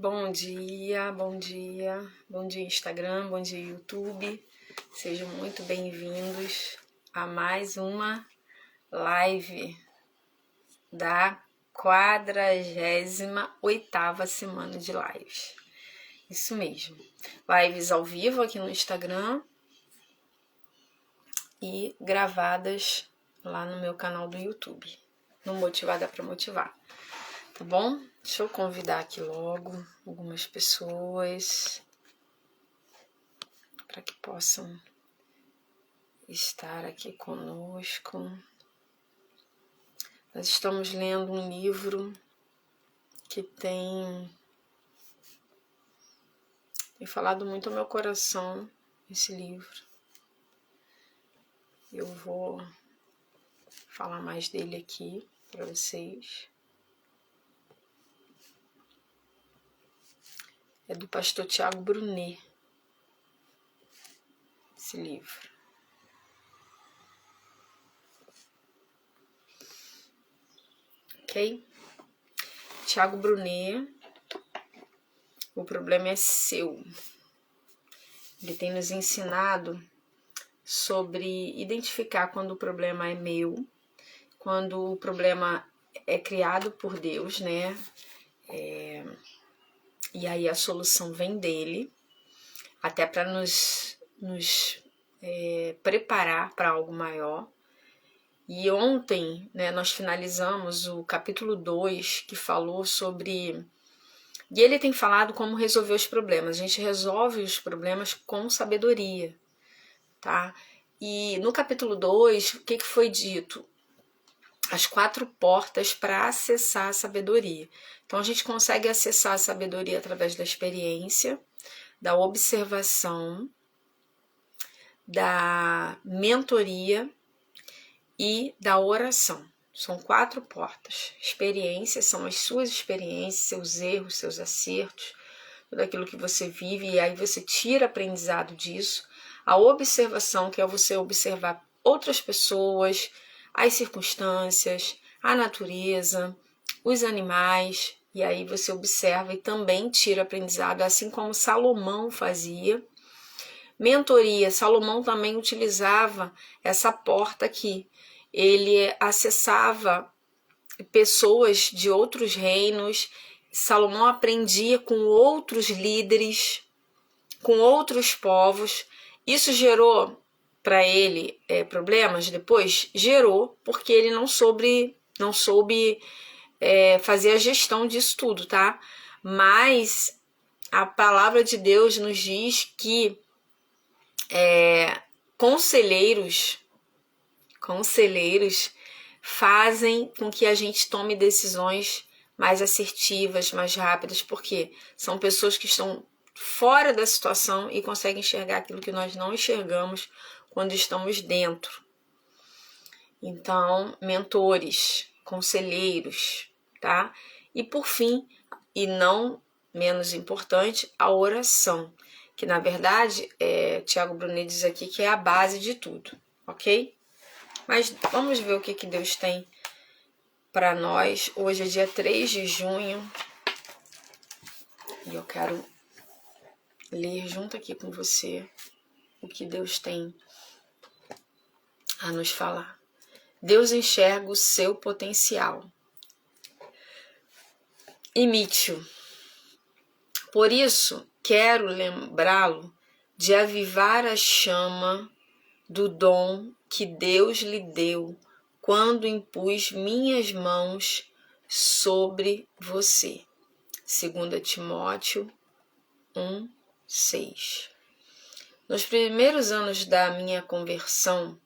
Bom dia, bom dia, bom dia Instagram, bom dia YouTube. Sejam muito bem-vindos a mais uma live da 48ª semana de lives. Isso mesmo, lives ao vivo aqui no Instagram e gravadas lá no meu canal do YouTube, no Motivada para Motivar. Tá bom? Deixa eu convidar aqui logo algumas pessoas para que possam estar aqui conosco. Nós estamos lendo um livro que tem falado muito ao meu coração, esse livro. Eu vou falar mais dele aqui para vocês. É do pastor Tiago Brunet, esse livro. Ok? Tiago Brunet, o problema é seu. Ele tem nos ensinado sobre identificar quando o problema é meu, quando o problema é criado por Deus, né? E aí a solução vem dele, até para nos preparar para algo maior. E ontem, né, nós finalizamos o capítulo 2, que falou sobre... E ele tem falado como resolver os problemas. A gente resolve os problemas com sabedoria, tá? E no capítulo 2, o que foi dito? As 4 portas para acessar a sabedoria. Então, a gente consegue acessar a sabedoria através da experiência, da observação, da mentoria e da oração. São 4 portas. Experiências são as suas experiências, seus erros, seus acertos, tudo aquilo que você vive, e aí você tira aprendizado disso. A observação, que é você observar outras pessoas, as circunstâncias, a natureza, os animais, e aí você observa e também tira aprendizado, assim como Salomão fazia. Mentoria, Salomão também utilizava essa porta aqui. Ele acessava pessoas de outros reinos. Salomão aprendia com outros líderes, com outros povos. Isso gerou para ele problemas depois? Gerou, porque ele não soube fazer a gestão disso tudo, tá? Mas a palavra de Deus nos diz que conselheiros fazem com que a gente tome decisões mais assertivas, mais rápidas, porque são pessoas que estão fora da situação e conseguem enxergar aquilo que nós não enxergamos quando estamos dentro. Então, mentores, conselheiros, tá? E por fim, e não menos importante, a oração, que na verdade, Tiago Brunet diz aqui que é a base de tudo, ok? Mas vamos ver o que Deus tem para nós. Hoje é dia 3 de junho e eu quero ler junto aqui com você o que Deus tem a nos falar. Deus enxerga o seu potencial. Imite-o. Por isso, quero lembrá-lo de avivar a chama do dom que Deus lhe deu quando impus minhas mãos sobre você. 2 Timóteo 1:6. Nos primeiros anos da minha conversão,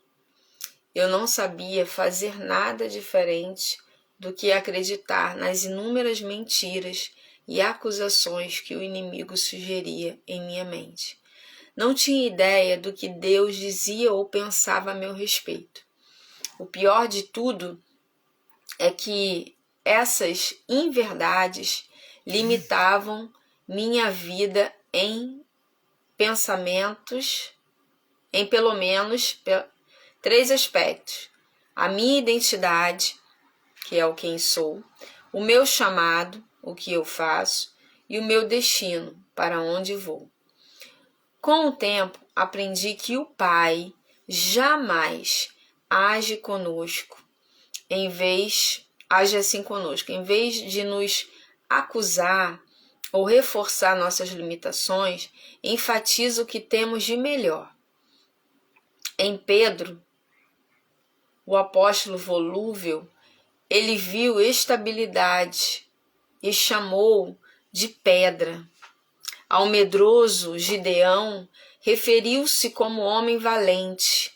eu não sabia fazer nada diferente do que acreditar nas inúmeras mentiras e acusações que o inimigo sugeria em minha mente. Não tinha ideia do que Deus dizia ou pensava a meu respeito. O pior de tudo é que essas inverdades limitavam minha vida em pensamentos, em pelo menos 3 aspectos: a minha identidade, que é o quem sou, o meu chamado, o que eu faço, e o meu destino, para onde vou. Com o tempo, aprendi que o Pai jamais age assim conosco, em vez de nos acusar ou reforçar nossas limitações, enfatiza o que temos de melhor. Em Pedro, o apóstolo volúvel, ele viu estabilidade e chamou de pedra. Ao medroso Gideão, referiu-se como homem valente.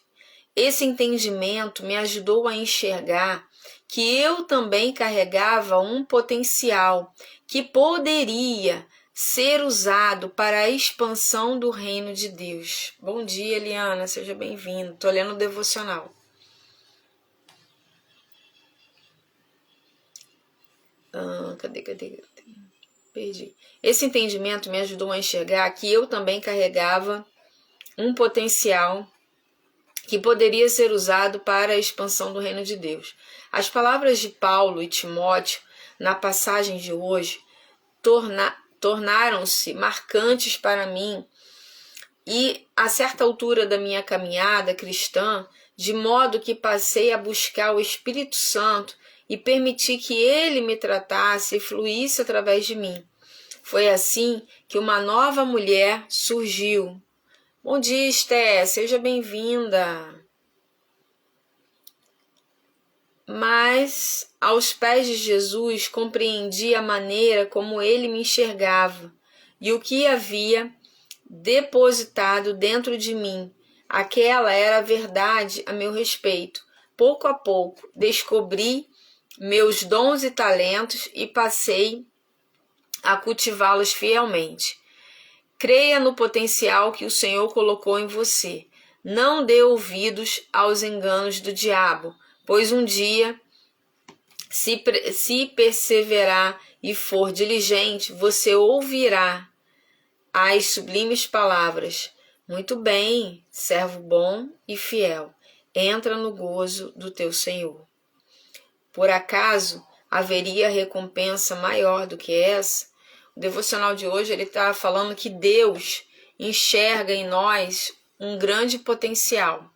Esse entendimento me ajudou a enxergar que eu também carregava um potencial que poderia ser usado para a expansão do reino de Deus. Bom dia, Eliana, seja bem-vinda. Estou lendo o devocional. Cadê? Perdi. Esse entendimento me ajudou a enxergar que eu também carregava um potencial que poderia ser usado para a expansão do reino de Deus. As palavras de Paulo e Timóteo na passagem de hoje tornaram-se marcantes para mim e a certa altura da minha caminhada cristã, de modo que passei a buscar o Espírito Santo e permiti que ele me tratasse e fluísse através de mim. Foi assim que uma nova mulher surgiu. Bom dia, Esté, seja bem-vinda. Mas, aos pés de Jesus, compreendi a maneira como ele me enxergava e o que havia depositado dentro de mim. Aquela era a verdade a meu respeito. Pouco a pouco, descobri meus dons e talentos e passei a cultivá-los fielmente. Creia no potencial que o Senhor colocou em você. Não dê ouvidos aos enganos do diabo, pois um dia, se perseverar e for diligente, você ouvirá as sublimes palavras: muito bem, servo bom e fiel, entra no gozo do teu Senhor. Por acaso haveria recompensa maior do que essa? O devocional de hoje ele está falando que Deus enxerga em nós um grande potencial.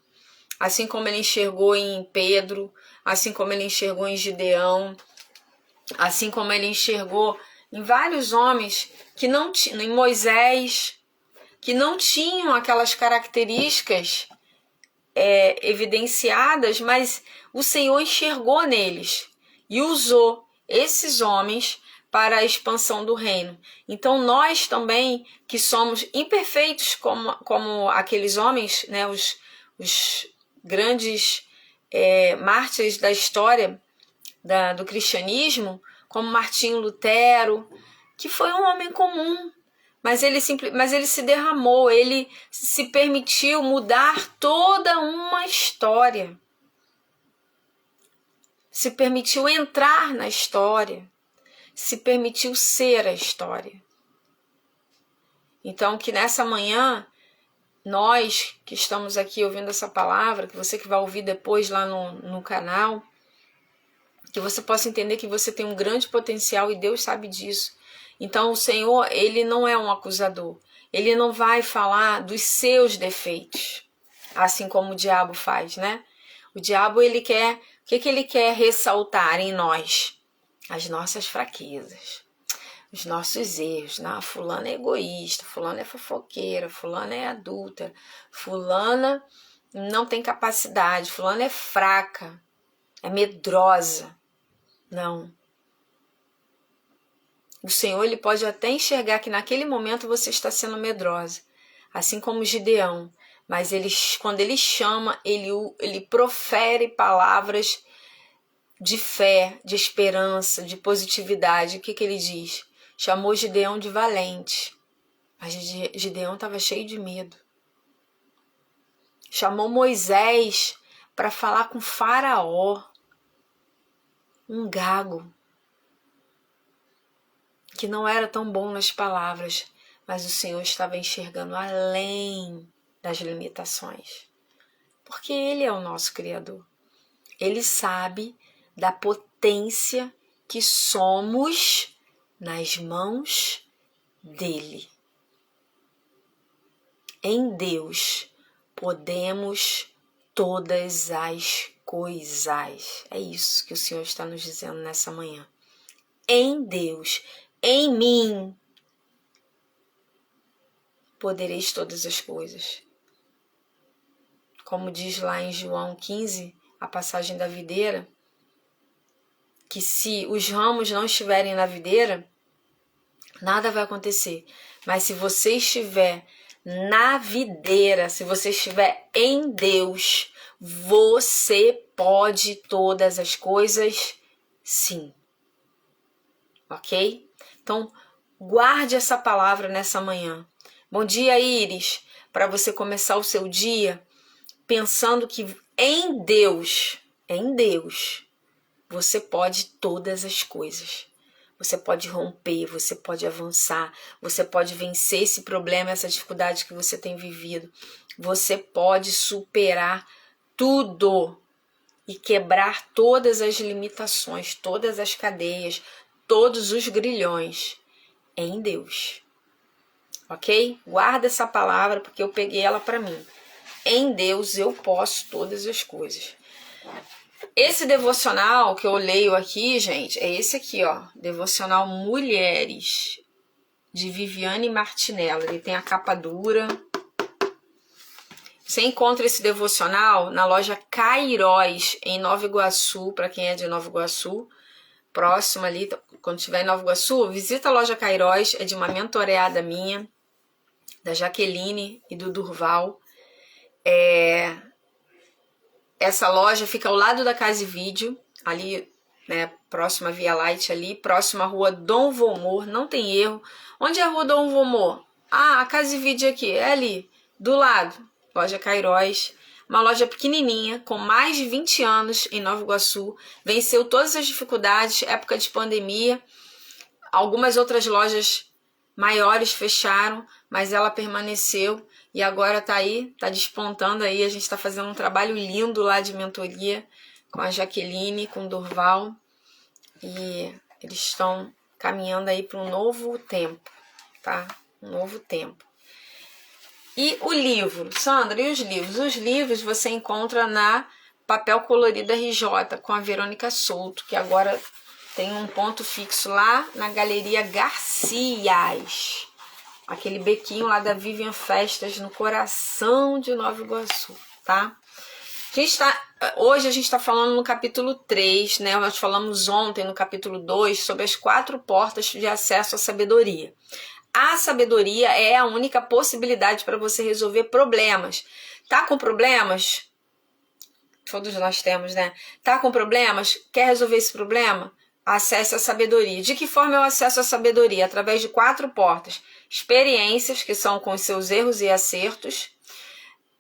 Assim como ele enxergou em Pedro, assim como ele enxergou em Gideão, assim como ele enxergou em vários homens que não tinham, em Moisés, que não tinham aquelas características evidenciadas, mas o Senhor enxergou neles e usou esses homens para a expansão do reino. Então nós também, que somos imperfeitos como aqueles homens, né, os grandes mártires da história do cristianismo, como Martinho Lutero, que foi um homem comum, mas ele se derramou, ele se permitiu mudar toda uma história, se permitiu entrar na história, se permitiu ser a história. Então, que nessa manhã, nós que estamos aqui ouvindo essa palavra, que você que vai ouvir depois lá no canal, que você possa entender que você tem um grande potencial e Deus sabe disso. Então o Senhor, ele não é um acusador. Ele não vai falar dos seus defeitos, assim como o diabo faz, né? O diabo, ele quer, o que ele quer ressaltar em nós? As nossas fraquezas, os nossos erros. Não, fulana é egoísta, fulana é fofoqueira, fulana é adúltera, fulana não tem capacidade, fulana é fraca, é medrosa. Não. O Senhor, ele pode até enxergar que naquele momento você está sendo medrosa, assim como Gideão, mas quando ele chama, ele profere palavras de fé, de esperança, de positividade. O que ele diz? Chamou Gideão de valente, mas Gideão estava cheio de medo. Chamou Moisés para falar com Faraó, um gago, que não era tão bom nas palavras, mas o Senhor estava enxergando além das limitações. Porque Ele é o nosso Criador. Ele sabe da potência que somos nas mãos dele. Em Deus podemos todas as coisas. É isso que o Senhor está nos dizendo nessa manhã. Em Deus, em mim, podereis todas as coisas. Como diz lá em João 15, a passagem da videira, que se os ramos não estiverem na videira, nada vai acontecer. Mas se você estiver na videira, se você estiver em Deus, você pode todas as coisas, sim. Ok? Então, guarde essa palavra nessa manhã. Bom dia, Iris, para você começar o seu dia pensando que em Deus, você pode todas as coisas. Você pode romper, você pode avançar, você pode vencer esse problema, essa dificuldade que você tem vivido. Você pode superar tudo e quebrar todas as limitações, todas as cadeias, todos os grilhões em Deus. Ok? Guarda essa palavra porque eu peguei ela para mim. Em Deus eu posso todas as coisas. Esse devocional que eu leio aqui, gente, é esse aqui, ó. Devocional Mulheres, de Viviane Martinello. Ele tem a capa dura. Você encontra esse devocional na loja Cairóis, em Nova Iguaçu, para quem é de Nova Iguaçu. Próximo ali, quando estiver em Nova Iguaçu, visita a loja Cairóis. É de uma mentoreada minha, da Jaqueline e do Durval. Essa loja fica ao lado da Casa e Vídeo, ali, né, próxima à Via Light ali, próxima à rua Dom Vomor, não tem erro. Onde é a rua Dom Vomor? Ah, a Casa e Vídeo aqui, é ali, do lado, loja Cairóis. Uma loja pequenininha, com mais de 20 anos em Nova Iguaçu, venceu todas as dificuldades, época de pandemia. Algumas outras lojas maiores fecharam, mas ela permaneceu. E agora tá aí, tá despontando aí, a gente tá fazendo um trabalho lindo lá de mentoria com a Jaqueline, com o Durval. E eles estão caminhando aí para um novo tempo, tá? Um novo tempo. E o livro, Sandra, e os livros? Os livros você encontra na Papel Colorido RJ, com a Verônica Souto, que agora tem um ponto fixo lá na Galeria Garcias. Aquele bequinho lá da Vivian Festas, no coração de Nova Iguaçu, tá? Hoje a gente está falando no capítulo 3, né? Nós falamos ontem no capítulo 2 sobre as 4 portas de acesso à sabedoria. A sabedoria é a única possibilidade para você resolver problemas. Tá com problemas? Todos nós temos, né? Tá com problemas? Quer resolver esse problema? Acesse a sabedoria. De que forma eu acesso a sabedoria? Através de 4 portas. Experiências, que são com os seus erros e acertos.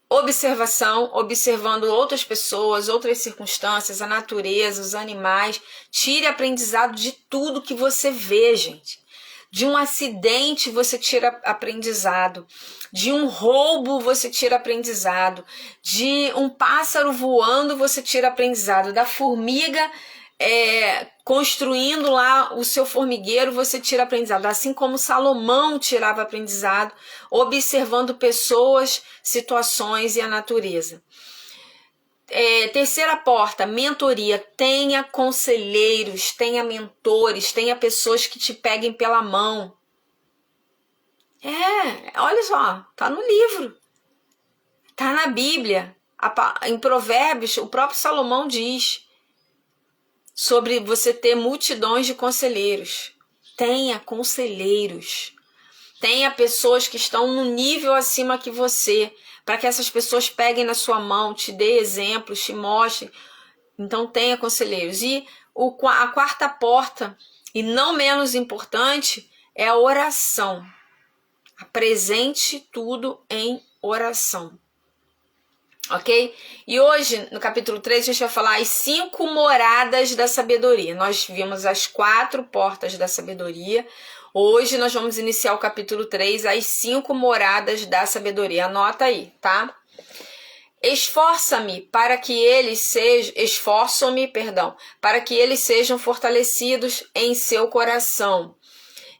Observação, observando outras pessoas, outras circunstâncias, a natureza, os animais. Tire aprendizado de tudo que você vê, gente. De um acidente você tira aprendizado. De um roubo você tira aprendizado. De um pássaro voando você tira aprendizado. Da formiga construindo lá o seu formigueiro, você tira aprendizado. Assim como Salomão tirava aprendizado, observando pessoas, situações e a natureza. Terceira porta, mentoria. Tenha conselheiros, tenha mentores, tenha pessoas que te peguem pela mão. Olha só, tá no livro, tá na Bíblia. Em Provérbios, o próprio Salomão diz sobre você ter multidões de conselheiros. Tenha conselheiros. Tenha pessoas que estão no nível acima que você, para que essas pessoas peguem na sua mão, te dê exemplos, te mostrem. Então tenha conselheiros. E a 4ª porta, e não menos importante, é a oração. Apresente tudo em oração. Ok? E hoje, no capítulo 3, a gente vai falar as 5 moradas da sabedoria. Nós vimos as 4 portas da sabedoria. Hoje nós vamos iniciar o capítulo 3, as 5 moradas da sabedoria. Anota aí, tá? Esforço-me para que eles sejam fortalecidos em seu coração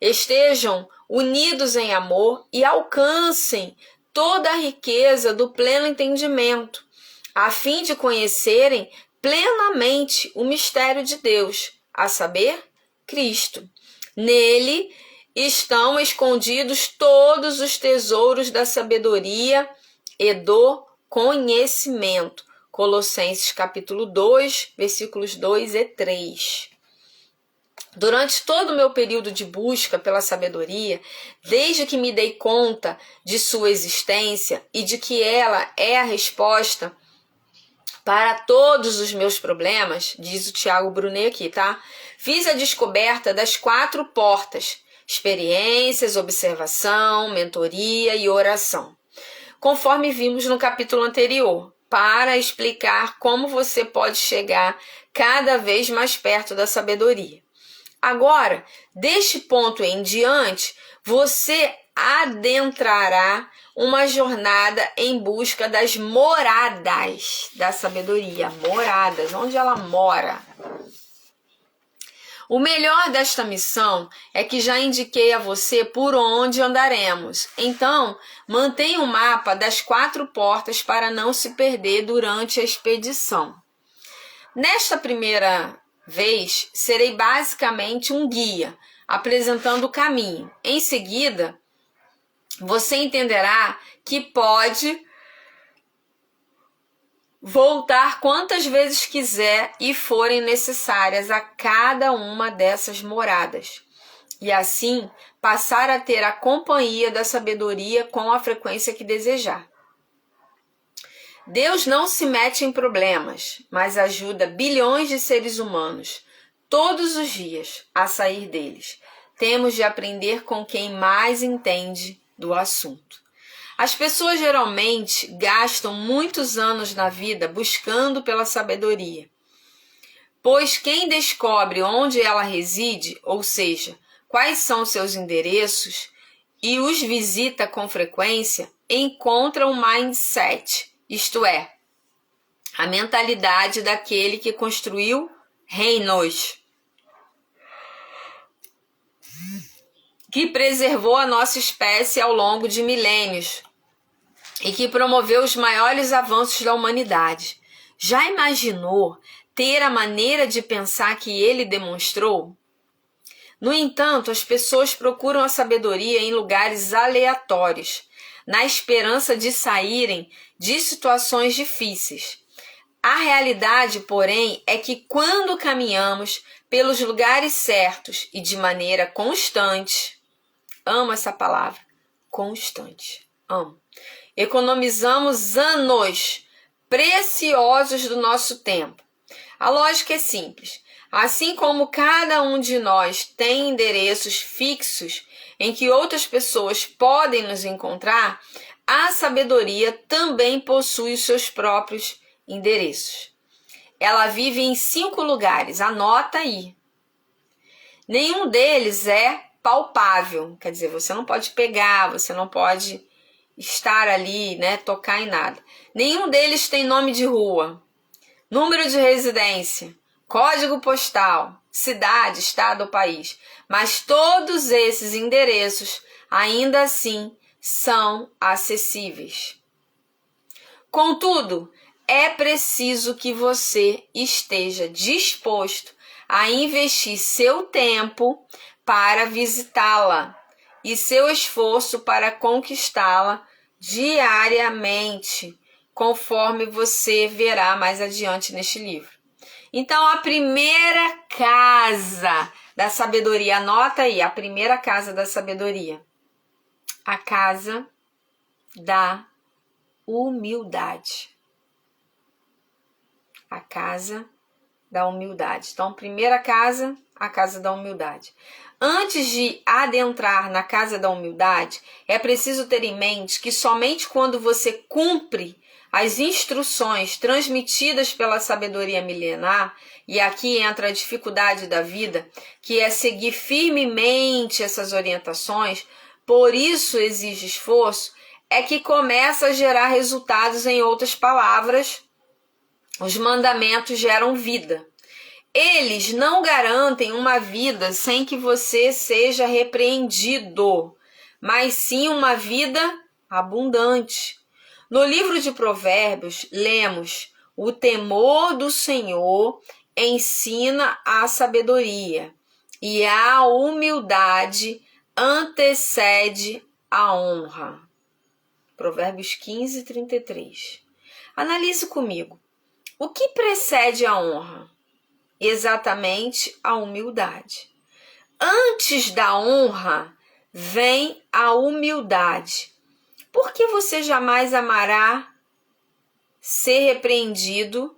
estejam unidos em amor e alcancem toda a riqueza do pleno entendimento, a fim de conhecerem plenamente o mistério de Deus, a saber, Cristo. Nele estão escondidos todos os tesouros da sabedoria e do conhecimento. Colossenses capítulo 2, versículos 2 e 3. Durante todo o meu período de busca pela sabedoria, desde que me dei conta de sua existência e de que ela é a resposta para todos os meus problemas, diz o Tiago Brunet aqui, tá? Fiz a descoberta das 4 portas: experiências, observação, mentoria e oração, conforme vimos no capítulo anterior, para explicar como você pode chegar cada vez mais perto da sabedoria. Agora, deste ponto em diante, você adentrará uma jornada em busca das moradas da sabedoria. Moradas, onde ela mora. O melhor desta missão é que já indiquei a você por onde andaremos. Então, mantenha o mapa das 4 portas para não se perder durante a expedição. Nesta primeira vez, serei basicamente um guia, apresentando o caminho. Em seguida, você entenderá que pode voltar quantas vezes quiser e forem necessárias a cada uma dessas moradas, e assim passar a ter a companhia da sabedoria com a frequência que desejar. Deus não se mete em problemas, mas ajuda bilhões de seres humanos todos os dias a sair deles. Temos de aprender com quem mais entende do assunto. As pessoas geralmente gastam muitos anos na vida buscando pela sabedoria, pois quem descobre onde ela reside, ou seja, quais são seus endereços, e os visita com frequência, encontra um mindset, isto é, a mentalidade daquele que construiu reinos, que preservou a nossa espécie ao longo de milênios e que promoveu os maiores avanços da humanidade. Já imaginou ter a maneira de pensar que ele demonstrou? No entanto, as pessoas procuram a sabedoria em lugares aleatórios, na esperança de saírem de situações difíceis. A realidade, porém, é que quando caminhamos pelos lugares certos e de maneira constante, amo essa palavra, constante, amo, economizamos anos preciosos do nosso tempo. A lógica é simples. Assim como cada um de nós tem endereços fixos em que outras pessoas podem nos encontrar, a sabedoria também possui os seus próprios endereços. Ela vive em 5 lugares, anota aí. Nenhum deles é palpável, quer dizer, você não pode pegar, você não pode estar ali, né, tocar em nada. Nenhum deles tem nome de rua, número de residência, código postal, cidade, estado ou país. Mas todos esses endereços, ainda assim, são acessíveis. Contudo, é preciso que você esteja disposto a investir seu tempo para visitá-la e seu esforço para conquistá-la diariamente, conforme você verá mais adiante neste livro. Então, a primeira casa da sabedoria, anota aí, a primeira casa da sabedoria, a casa da humildade. A casa da humildade. Então, primeira casa, a casa da humildade. Antes de adentrar na casa da humildade, é preciso ter em mente que somente quando você cumpre as instruções transmitidas pela sabedoria milenar, e aqui entra a dificuldade da vida, que é seguir firmemente essas orientações, por isso exige esforço, é que começa a gerar resultados. Em outras palavras, os mandamentos geram vida. Eles não garantem uma vida sem que você seja repreendido, mas sim uma vida abundante. No livro de Provérbios, lemos: o temor do Senhor ensina a sabedoria, e a humildade antecede a honra. Provérbios 15, 33. Analise comigo. O que precede a honra? Exatamente a humildade. Antes da honra vem a humildade. Por que você jamais amará ser repreendido,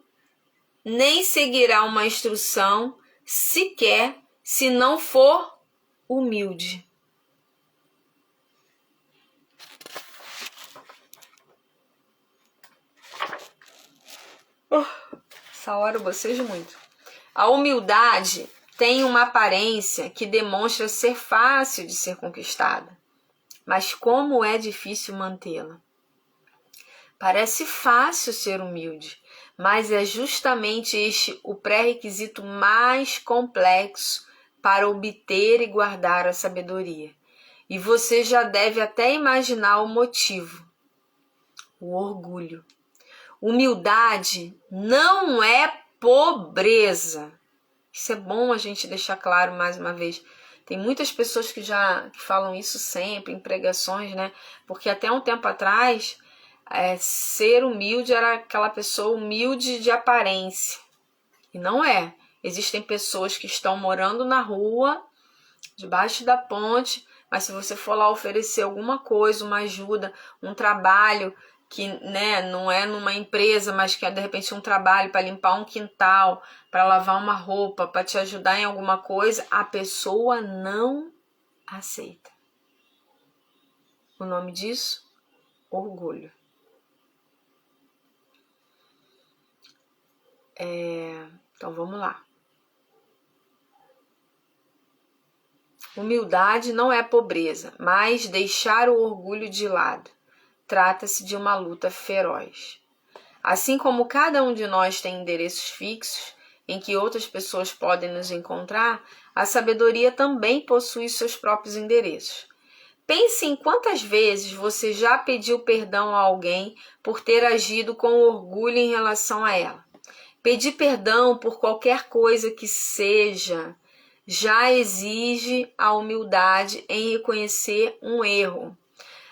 nem seguirá uma instrução sequer se não for humilde? Essa hora eu bocejo muito. A humildade tem uma aparência que demonstra ser fácil de ser conquistada, mas como é difícil mantê-la. Parece fácil ser humilde, mas é justamente este o pré-requisito mais complexo para obter e guardar a sabedoria. E você já deve até imaginar o motivo: o orgulho. Humildade não é pobreza. Isso é bom a gente deixar claro mais uma vez. Tem muitas pessoas que falam isso sempre em pregações, né? Porque até um tempo atrás, ser humilde era aquela pessoa humilde de aparência. E não é. Existem pessoas que estão morando na rua, debaixo da ponte, mas se você for lá oferecer alguma coisa, uma ajuda, um trabalho, que, né, não é numa empresa, mas que é de repente um trabalho para limpar um quintal, para lavar uma roupa, para te ajudar em alguma coisa, a pessoa não aceita. O nome disso? Orgulho. Então vamos lá. Humildade não é pobreza, mas deixar o orgulho de lado. Trata-se de uma luta feroz. Assim como cada um de nós tem endereços fixos em que outras pessoas podem nos encontrar, a sabedoria também possui seus próprios endereços. Pense em quantas vezes você já pediu perdão a alguém por ter agido com orgulho em relação a ela. Pedir perdão por qualquer coisa que seja já exige a humildade em reconhecer um erro.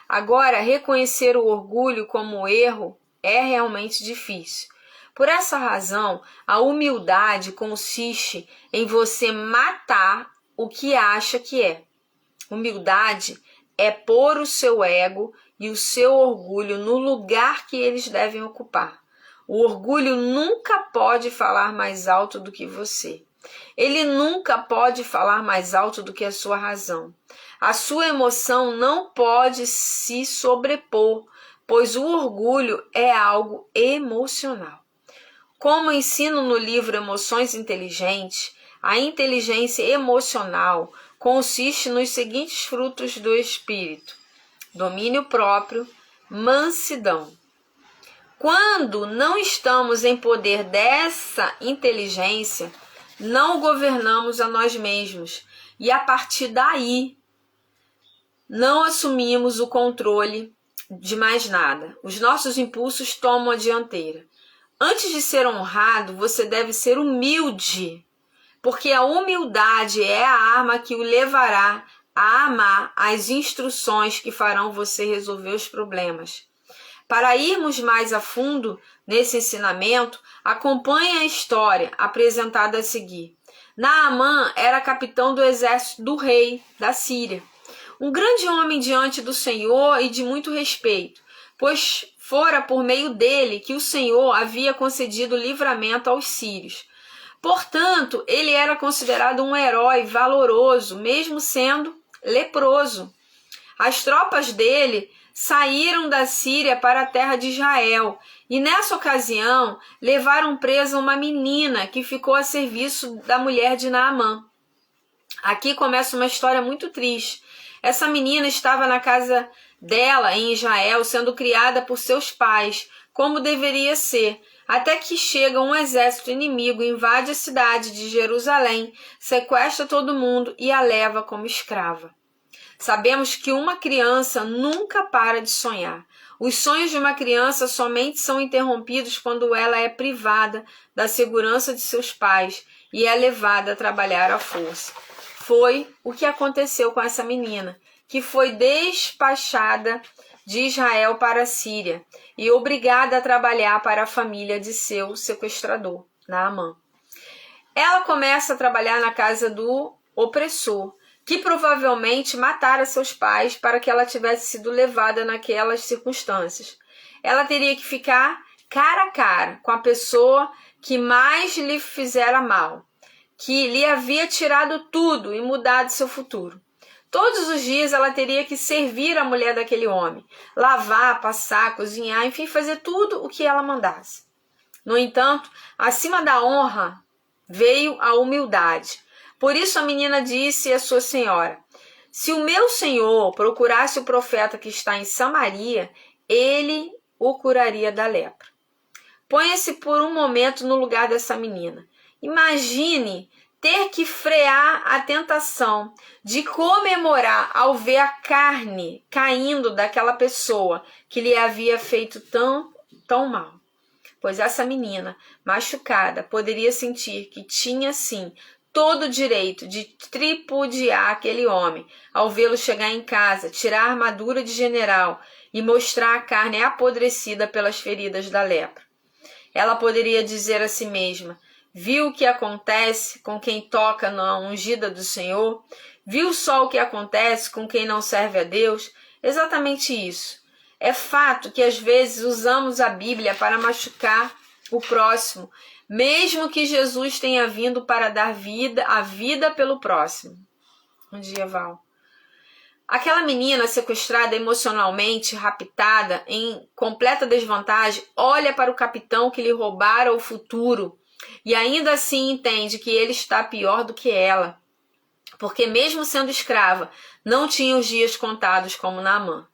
Agora, reconhecer o orgulho como erro é realmente difícil. Por essa razão, a humildade consiste em você matar o que acha que é. Humildade é pôr o seu ego e o seu orgulho no lugar que eles devem ocupar. O orgulho nunca pode falar mais alto do que você. Ele nunca pode falar mais alto do que a sua razão. A sua emoção não pode se sobrepor, pois o orgulho é algo emocional. Como ensino no livro Emoções Inteligentes, a inteligência emocional consiste nos seguintes frutos do espírito: domínio próprio, mansidão. Quando não estamos em poder dessa inteligência, não governamos a nós mesmos e a partir daí não assumimos o controle de mais nada. Os nossos impulsos tomam a dianteira. Antes de ser honrado, você deve ser humilde, porque a humildade é a arma que o levará a amar as instruções que farão você resolver os problemas. Para irmos mais a fundo nesse ensinamento, acompanhe a história apresentada a seguir. Naamã era capitão do exército do rei da Síria. Um grande homem diante do Senhor e de muito respeito, pois fora por meio dele que o Senhor havia concedido livramento aos sírios. Portanto, ele era considerado um herói valoroso, mesmo sendo leproso. As tropas dele saíram da Síria para a terra de Israel e nessa ocasião levaram presa uma menina que ficou a serviço da mulher de Naamã. Aqui começa uma história muito triste. Essa menina estava na casa dela em Israel, sendo criada por seus pais, como deveria ser. até que chega um exército inimigo, invade a cidade de Jerusalém, sequestra todo mundo e a leva como escrava. Sabemos que uma criança nunca para de sonhar. Os sonhos de uma criança somente são interrompidos quando ela é privada da segurança de seus pais e é levada a trabalhar à força. Foi o que aconteceu com essa menina, que foi despachada de Israel para a Síria e obrigada a trabalhar para a família de seu sequestrador, Naamã. Ela começa a trabalhar na casa do opressor, que provavelmente matara seus pais para que ela tivesse sido levada naquelas circunstâncias. Ela teria que ficar cara a cara com a pessoa que mais lhe fizera mal, que lhe havia tirado tudo e mudado seu futuro. Todos os dias ela teria que servir a mulher daquele homem, lavar, passar, cozinhar, enfim, fazer tudo o que ela mandasse. No entanto, acima da honra veio a humildade. Por isso a menina disse à sua senhora: se o meu senhor procurasse o profeta que está em Samaria, ele o curaria da lepra. Ponha-se por um momento no lugar dessa menina. Imagine ter que frear a tentação de comemorar ao ver a carne caindo daquela pessoa que lhe havia feito tão mal. Pois essa menina, machucada, poderia sentir que tinha, sim, todo o direito de tripudiar aquele homem ao vê-lo chegar em casa, tirar a armadura de general e mostrar a carne apodrecida pelas feridas da lepra. Ela poderia dizer a si mesma: viu o que acontece com quem toca na ungida do Senhor? Viu só o que acontece com quem não serve a Deus? Exatamente isso. É fato que às vezes usamos a Bíblia para machucar o próximo, mesmo que Jesus tenha vindo para dar a vida pelo próximo. Um dia, Val. Aquela menina sequestrada emocionalmente, raptada, em completa desvantagem, olha para o capitão que lhe roubara o futuro e ainda assim entende que ele está pior do que ela, porque mesmo sendo escrava, não tinha os dias contados como Naamã.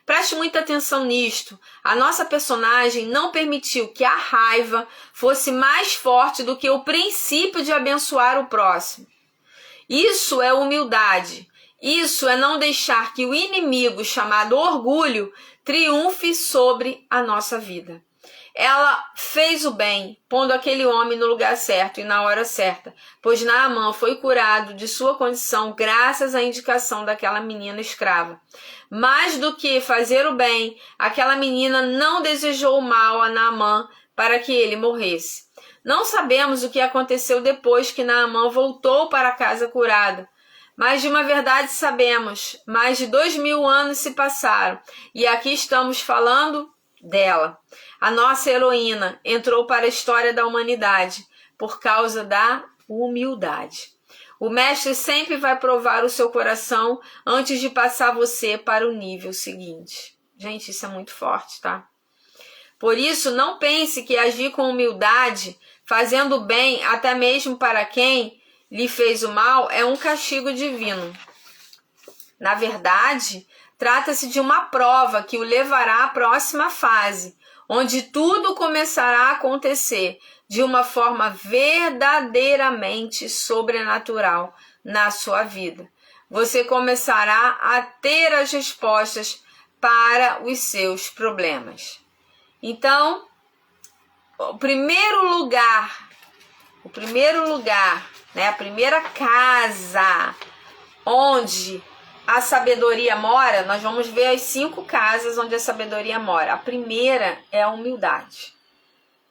Preste muita atenção nisto. A nossa personagem não permitiu que a raiva fosse mais forte do que o princípio de abençoar o próximo. Isso é humildade. Isso é não deixar que o inimigo chamado orgulho triunfe sobre a nossa vida. Ela fez o bem, pondo aquele homem no lugar certo e na hora certa, pois Naamã foi curado de sua condição graças à indicação daquela menina escrava. Mais do que fazer o bem, aquela menina não desejou o mal a Naamã para que ele morresse. Não sabemos o que aconteceu depois que Naamã voltou para casa curado. Mas de uma verdade sabemos, mais de 2000 anos se passaram e aqui estamos falando dela. A nossa heroína entrou para a história da humanidade por causa da humildade. O mestre sempre vai provar o seu coração antes de passar você para o nível seguinte. Gente, isso é muito forte, tá? Por isso, não pense que agir com humildade, fazendo bem até mesmo para quem lhe fez o mal, é um castigo divino. Na verdade, trata-se de uma prova que o levará à próxima fase, onde tudo começará a acontecer de uma forma verdadeiramente sobrenatural na sua vida. Você começará a ter as respostas para os seus problemas. Então, o primeiro lugar, né, a primeira casa onde a sabedoria mora, nós vamos ver as 5 casas onde a sabedoria mora. A primeira é a humildade.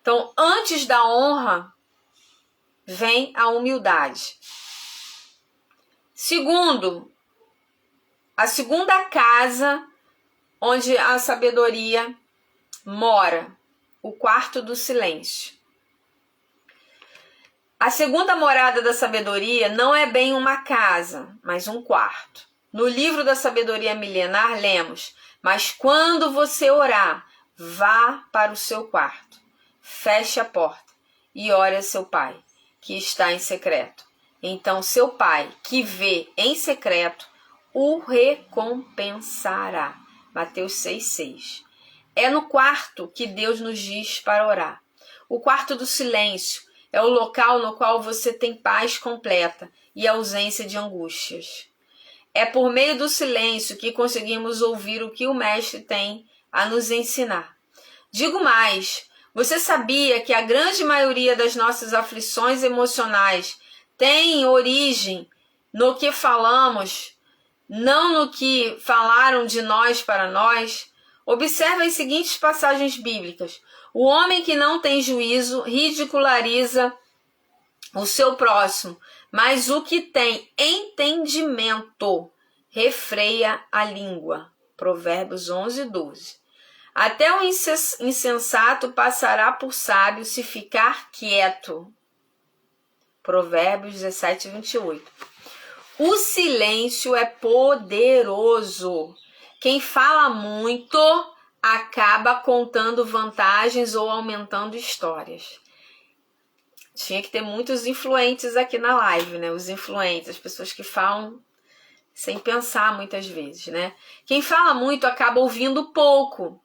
Então, antes da honra, vem a humildade. Segundo, a segunda casa onde a sabedoria mora, o quarto do silêncio. A segunda morada da sabedoria não é bem uma casa, mas um quarto. No livro da sabedoria milenar, lemos: mas quando você orar, vá para o seu quarto, feche a porta e ore a seu pai, que está em secreto. Então seu pai, que vê em secreto, o recompensará. Mateus 6,6. É no quarto que Deus nos diz para orar. O quarto do silêncio é o local no qual você tem paz completa e ausência de angústias. É por meio do silêncio que conseguimos ouvir o que o Mestre tem a nos ensinar. Digo mais, você sabia que a grande maioria das nossas aflições emocionais tem origem no que falamos, não no que falaram de nós para nós? Observe as seguintes passagens bíblicas. O homem que não tem juízo ridiculariza o seu próximo, mas o que tem entendimento refreia a língua. Provérbios 11, 12. Até o insensato passará por sábio se ficar quieto. Provérbios 17, 28. O silêncio é poderoso. Quem fala muito acaba contando vantagens ou aumentando histórias. Tinha que ter muitos influentes aqui na live, né? Os influentes, as pessoas que falam sem pensar muitas vezes, né? Quem fala muito acaba ouvindo pouco.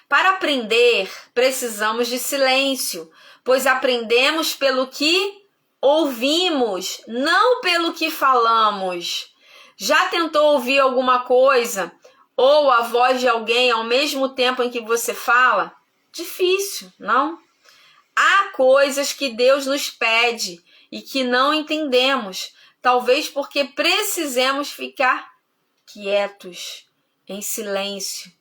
Para aprender, precisamos de silêncio, pois aprendemos pelo que ouvimos, não pelo que falamos. Já tentou ouvir alguma coisa ou a voz de alguém ao mesmo tempo em que você fala? Difícil, não? Há coisas que Deus nos pede e que não entendemos, talvez porque precisemos ficar quietos, em silêncio.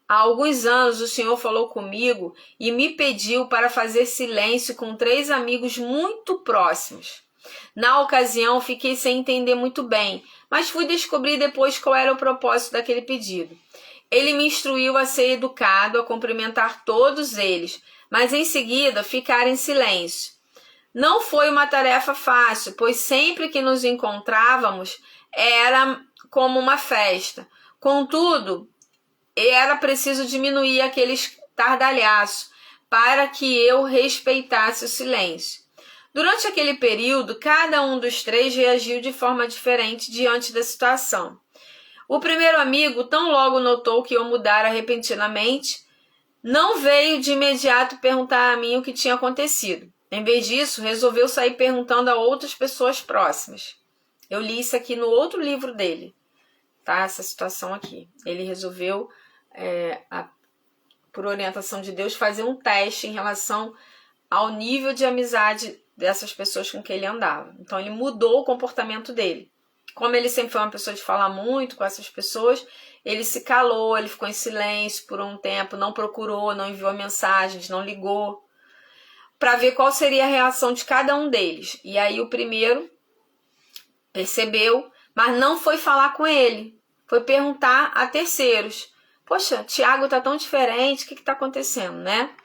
Há alguns anos o Senhor falou comigo e me pediu para fazer silêncio com 3 amigos muito próximos. Na ocasião fiquei sem entender muito bem, mas fui descobrir depois qual era o propósito daquele pedido. Ele me instruiu a ser educado, a cumprimentar todos eles, mas em seguida ficar em silêncio. Não foi uma tarefa fácil, pois sempre que nos encontrávamos era como uma festa. Contudo, era preciso diminuir aqueles tardalhaços para que eu respeitasse o silêncio. Durante aquele período, cada um dos 3 reagiu de forma diferente diante da situação. O primeiro amigo, tão logo notou que eu mudara repentinamente, não veio de imediato perguntar a mim o que tinha acontecido. Em vez disso, resolveu sair perguntando a outras pessoas próximas. Eu li isso aqui no outro livro dele, tá? Essa situação aqui. Ele resolveu, por orientação de Deus, fazer um teste em relação ao nível de amizade dessas pessoas com quem ele andava. Então, ele mudou o comportamento dele. Como ele sempre foi uma pessoa de falar muito com essas pessoas, ele se calou, ele ficou em silêncio por um tempo, não procurou, não enviou mensagens, não ligou, para ver qual seria a reação de cada um deles. E aí o primeiro percebeu, mas não foi falar com ele, foi perguntar a terceiros. Poxa, Tiago tá tão diferente, o que está acontecendo, né?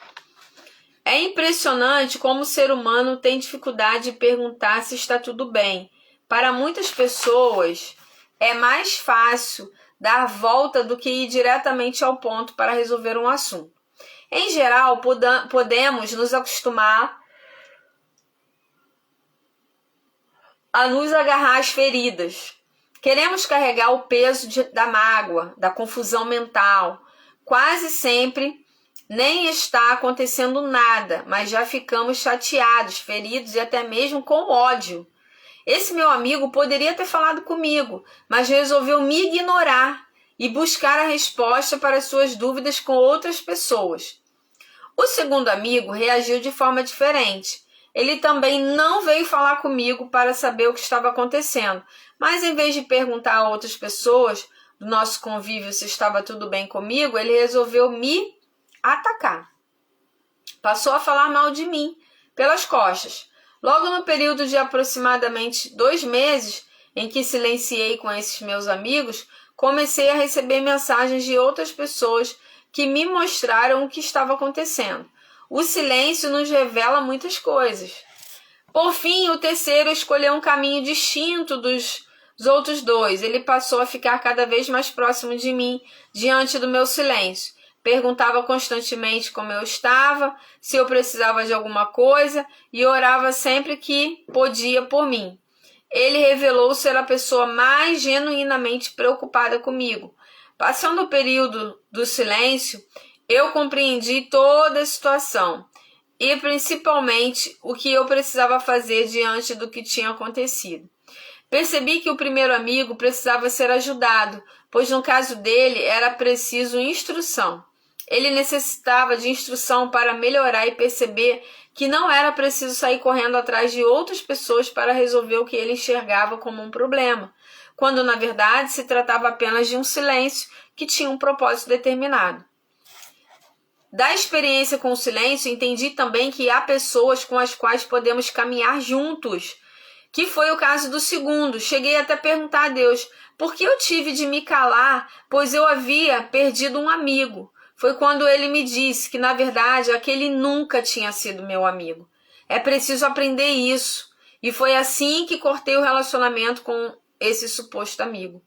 É impressionante como o ser humano tem dificuldade de perguntar se está tudo bem. Para muitas pessoas, é mais fácil dar volta do que ir diretamente ao ponto para resolver um assunto. Em geral, podemos nos acostumar a nos agarrar às feridas. Queremos carregar o peso da mágoa, da confusão mental. Quase sempre nem está acontecendo nada, mas já ficamos chateados, feridos e até mesmo com ódio. Esse meu amigo poderia ter falado comigo, mas resolveu me ignorar e buscar a resposta para suas dúvidas com outras pessoas. O segundo amigo reagiu de forma diferente. Ele também não veio falar comigo para saber o que estava acontecendo, mas em vez de perguntar a outras pessoas do nosso convívio se estava tudo bem comigo, ele resolveu me atacar. Passou a falar mal de mim, pelas costas. Logo no período de aproximadamente 2 meses, em que silenciei com esses meus amigos, comecei a receber mensagens de outras pessoas que me mostraram o que estava acontecendo. O silêncio nos revela muitas coisas. Por fim, o terceiro escolheu um caminho distinto dos outros 2. Ele passou a ficar cada vez mais próximo de mim, diante do meu silêncio. Perguntava constantemente como eu estava, se eu precisava de alguma coisa e orava sempre que podia por mim. Ele revelou ser a pessoa mais genuinamente preocupada comigo. Passando o período do silêncio, eu compreendi toda a situação. e principalmente o que eu precisava fazer diante do que tinha acontecido. Percebi que o primeiro amigo precisava ser ajudado, pois no caso dele era preciso instrução. Ele necessitava de instrução para melhorar e perceber que não era preciso sair correndo atrás de outras pessoas para resolver o que ele enxergava como um problema, quando na verdade se tratava apenas de um silêncio que tinha um propósito determinado. Da experiência com o silêncio, entendi também que há pessoas com as quais podemos caminhar juntos, que foi o caso do segundo. Cheguei até a perguntar a Deus, por que eu tive de me calar, pois eu havia perdido um amigo. Foi quando ele me disse que, na verdade, aquele nunca tinha sido meu amigo. É preciso aprender isso. E foi assim que cortei o relacionamento com esse suposto amigo.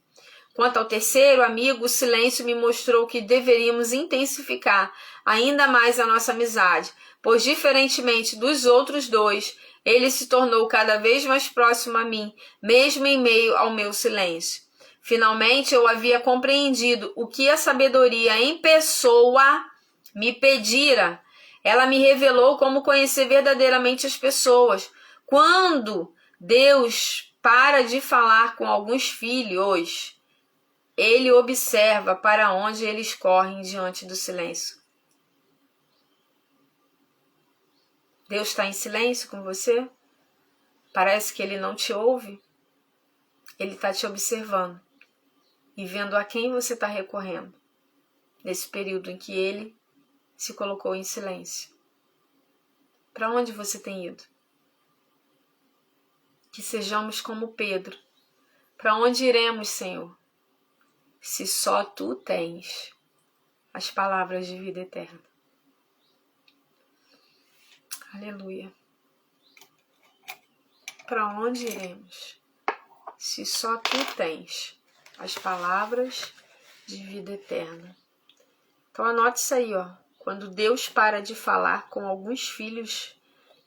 Quanto ao terceiro amigo, o silêncio me mostrou que deveríamos intensificar ainda mais a nossa amizade, pois, diferentemente dos outros dois, ele se tornou cada vez mais próximo a mim, mesmo em meio ao meu silêncio. Finalmente, eu havia compreendido o que a sabedoria em pessoa me pedira. Ela me revelou como conhecer verdadeiramente as pessoas. Quando Deus para de falar com alguns filhos, ele observa para onde eles correm diante do silêncio. Deus está em silêncio com você? Parece que ele não te ouve? Ele está te observando e vendo a quem você está recorrendo nesse período em que ele se colocou em silêncio. Para onde você tem ido? Que sejamos como Pedro. Para onde iremos, Senhor? Se só Tu tens as palavras de vida eterna. Aleluia. Para onde iremos? Se só Tu tens as palavras de vida eterna. Então anote isso aí, ó. Quando Deus para de falar com alguns filhos,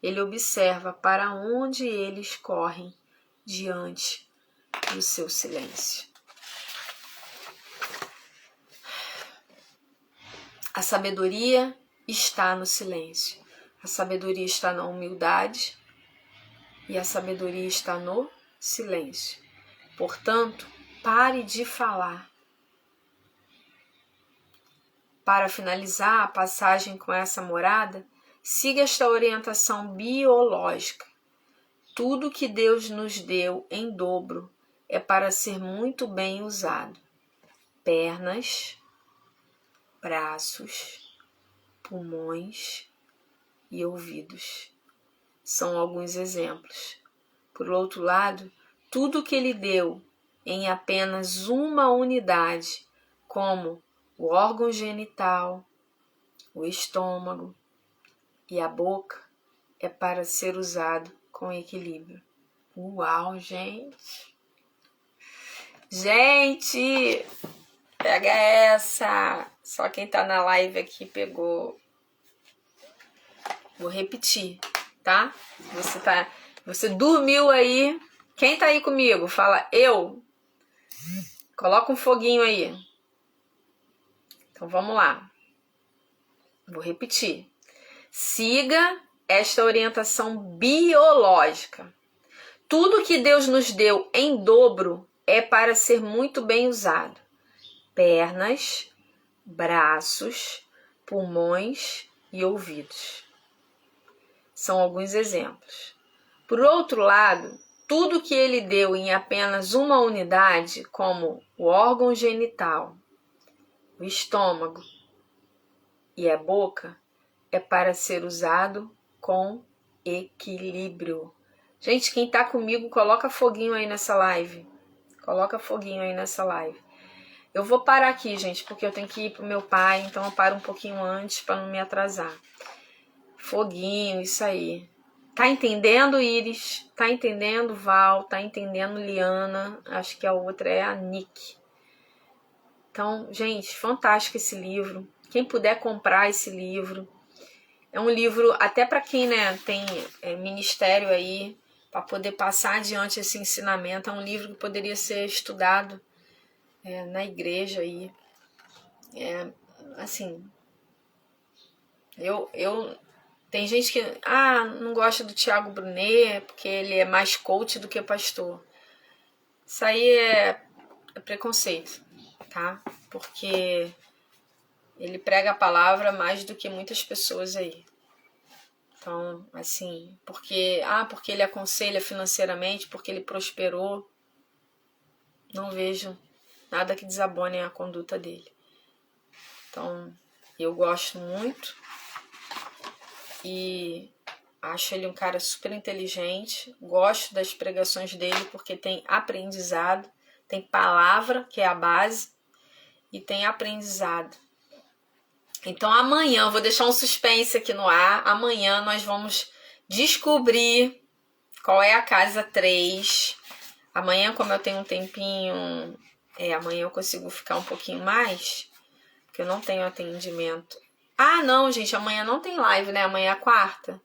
ele observa para onde eles correm diante do seu silêncio. A sabedoria está no silêncio. A sabedoria está na humildade e a sabedoria está no silêncio. Portanto, pare de falar. Para finalizar a passagem com essa morada, siga esta orientação biológica. Tudo que Deus nos deu em dobro é para ser muito bem usado. Pernas, braços, pulmões e ouvidos. São alguns exemplos. Por outro lado, tudo que Ele deu em apenas uma unidade, como o órgão genital, o estômago e a boca, é para ser usado com equilíbrio. Uau, gente! Gente! Pega essa! Só quem tá na live aqui pegou. Vou repetir, tá? Você dormiu aí. Quem tá aí comigo? Fala eu. Coloca um foguinho aí. Então vamos lá. Vou repetir. Siga esta orientação biológica. Tudo que Deus nos deu em dobro é para ser muito bem usado. Pernas, braços, pulmões e ouvidos. São alguns exemplos. Por outro lado, tudo que Ele deu em apenas uma unidade, como o órgão genital, o estômago e a boca, é para ser usado com equilíbrio. Gente, quem tá comigo, coloca foguinho aí nessa live. Coloca foguinho aí nessa live. Eu vou parar aqui, gente, porque eu tenho que ir pro meu pai, então eu paro um pouquinho antes para não me atrasar. Foguinho, isso aí. Tá entendendo, Iris? Tá entendendo, Val? Tá entendendo, Liana? Acho que a outra é a Nick. Então, gente, fantástico esse livro. Quem puder comprar esse livro. É um livro até para quem, né, tem ministério aí, para poder passar adiante esse ensinamento. É um livro que poderia ser estudado na igreja aí. Assim, eu Tem gente que não gosta do Thiago Brunet porque ele é mais coach do que pastor. Isso aí é preconceito, tá? Porque ele prega a palavra mais do que muitas pessoas aí. Então, assim, porque ele aconselha financeiramente, porque ele prosperou, não vejo nada que desabone a conduta dele. Então, eu gosto muito e acho ele um cara super inteligente, gosto das pregações dele porque tem aprendizado, tem palavra, que é a base, e tem aprendizado. Então amanhã, vou deixar um suspense aqui no ar, amanhã nós vamos descobrir qual é a casa 3. Amanhã, como eu tenho um tempinho, amanhã eu consigo ficar um pouquinho mais, porque eu não tenho atendimento. Não, gente, amanhã não tem live, né? Amanhã é quarta.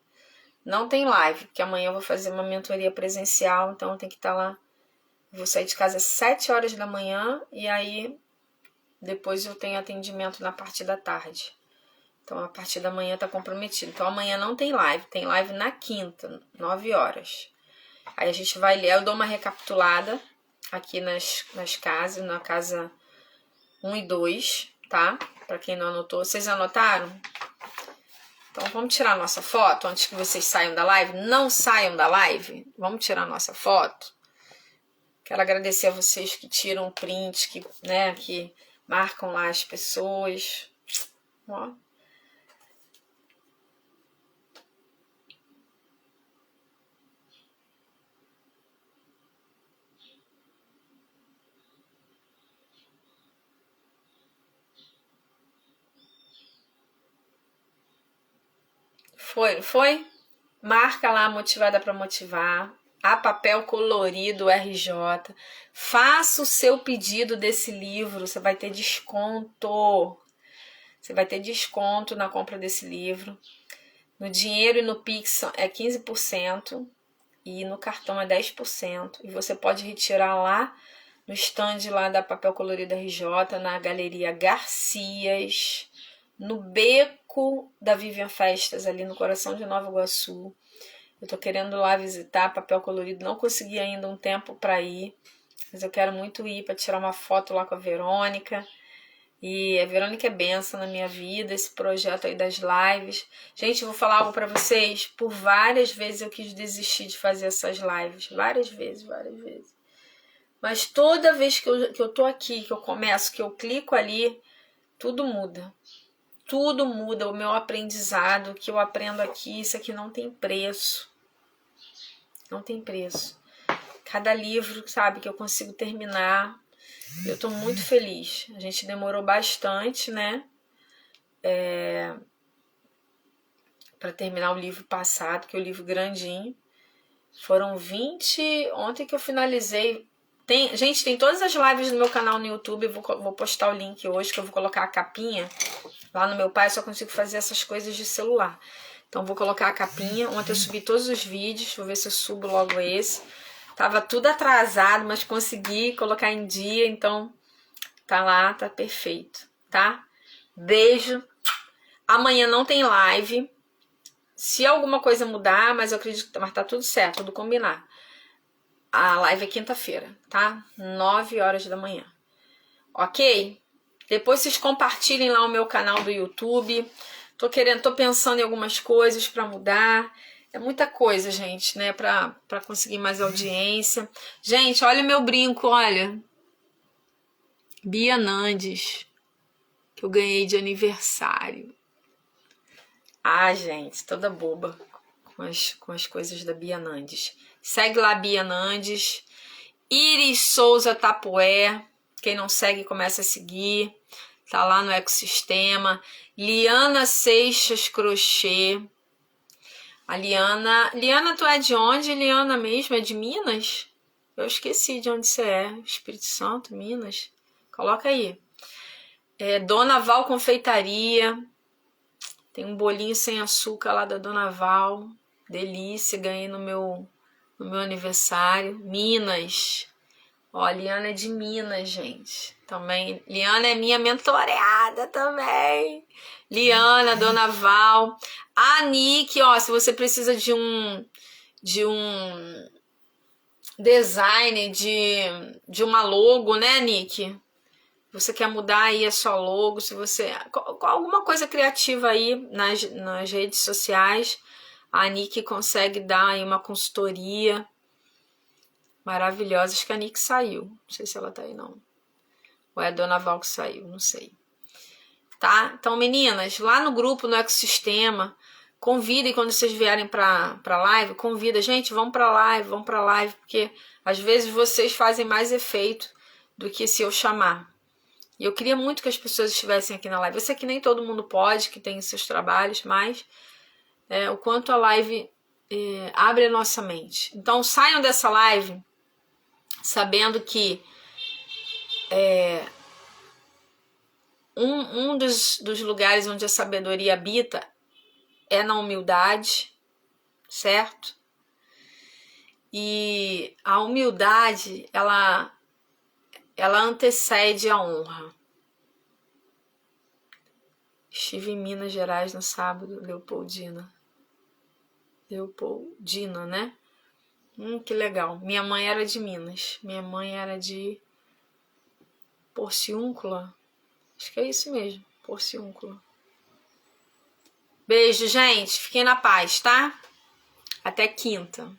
Não tem live, porque amanhã eu vou fazer uma mentoria presencial, então eu tenho que estar lá. Vou sair de casa às 7 horas da manhã e aí depois eu tenho atendimento na parte da tarde. Então a partir da manhã tá comprometido. Então amanhã não tem live na quinta, 9 horas. Aí a gente vai ler, eu dou uma recapitulada aqui nas casas, na casa 1 e 2, tá? Pra quem não anotou. Vocês anotaram? Então vamos tirar a nossa foto antes que vocês saiam da live. Não saiam da live. Vamos tirar a nossa foto. Quero agradecer a vocês que tiram o print, que marcam lá as pessoas. Ó. Foi? Marca lá Motivada para Motivar, a papel colorido RJ. Faça o seu pedido desse livro, você vai ter desconto. Você vai ter desconto na compra desse livro. No dinheiro e no Pix é 15% e no cartão é 10%. E você pode retirar lá no stand lá da Papel Colorido RJ, na Galeria Garcias, no beco da Vivian Festas, ali no coração de Nova Iguaçu. Eu tô querendo lá visitar Papel Colorido, não consegui ainda um tempo para ir, mas eu quero muito ir para tirar uma foto lá com a Verônica. E a Verônica é benção na minha vida, esse projeto aí das lives. Gente, eu vou falar algo para vocês. Por várias vezes eu quis desistir de fazer essas lives. Várias vezes. Mas toda vez que eu tô aqui, que eu começo, que eu clico ali, tudo muda. Tudo muda, o meu aprendizado, o que eu aprendo aqui, isso aqui não tem preço. Não tem preço. Cada livro, sabe, que eu consigo terminar, eu tô muito feliz. A gente demorou bastante, né? Para terminar o livro passado, que é o livro grandinho. Foram 20... Ontem que eu finalizei. Gente, tem todas as lives no meu canal no YouTube. Eu vou postar o link hoje, que eu vou colocar a capinha. Lá no meu pai eu só consigo fazer essas coisas de celular. Então vou colocar a capinha. Ontem eu subi todos os vídeos. Vou ver se eu subo logo esse. Tava tudo atrasado, mas consegui colocar em dia. Então tá lá, tá perfeito, tá? Beijo. Amanhã não tem live. Se alguma coisa mudar, mas eu acredito que tá tudo certo, tudo combinar. A live é quinta-feira, tá? 9 horas da manhã. Ok? Depois vocês compartilhem lá o meu canal do YouTube. Tô pensando em algumas coisas para mudar. É muita coisa, gente, né? Pra conseguir mais audiência. Gente, olha o meu brinco, olha. Bia Nandes, que eu ganhei de aniversário. Gente, toda boba com as coisas da Bia Nandes. Segue lá, Bia Nandes. Iris Souza Tapué. Quem não segue, começa a seguir. Tá lá no ecossistema. Liana Seixas Crochê. A Liana, tu é de onde, Liana, mesmo? É de Minas? Eu esqueci de onde você é. Espírito Santo, Minas. Coloca aí. Dona Val Confeitaria. Tem um bolinho sem açúcar lá da Dona Val. Delícia, ganhei no meu aniversário. Minas. Ó, a Liana é de Minas, gente. Também. Liana é minha mentoreada também. Liana, Dona Val. A Nick, ó, se você precisa de um design, de uma logo, né, Nick? Você quer mudar aí a sua logo, se você... alguma coisa criativa aí nas redes sociais, a Nick consegue dar aí uma consultoria maravilhosa. Acho que a Nick saiu. Não sei se ela tá aí, não. Ou é a Dona Val que saiu, não sei. Tá? Então, meninas, lá no grupo, no ecossistema, convidem quando vocês vierem pra live, convida, gente, vamos pra live, porque às vezes vocês fazem mais efeito do que se eu chamar. E eu queria muito que as pessoas estivessem aqui na live. Eu sei que nem todo mundo pode, que tem seus trabalhos, mas o quanto a live abre a nossa mente. Então saiam dessa live sabendo que um dos lugares onde a sabedoria habita é na humildade, certo? E a humildade, ela antecede a honra. Estive em Minas Gerais no sábado, Leopoldina, né? Que legal. Minha mãe era de Minas. Minha mãe era de Porciúncula. Acho que é isso mesmo, Porciúncula. Beijo, gente. Fiquem na paz, tá? Até quinta.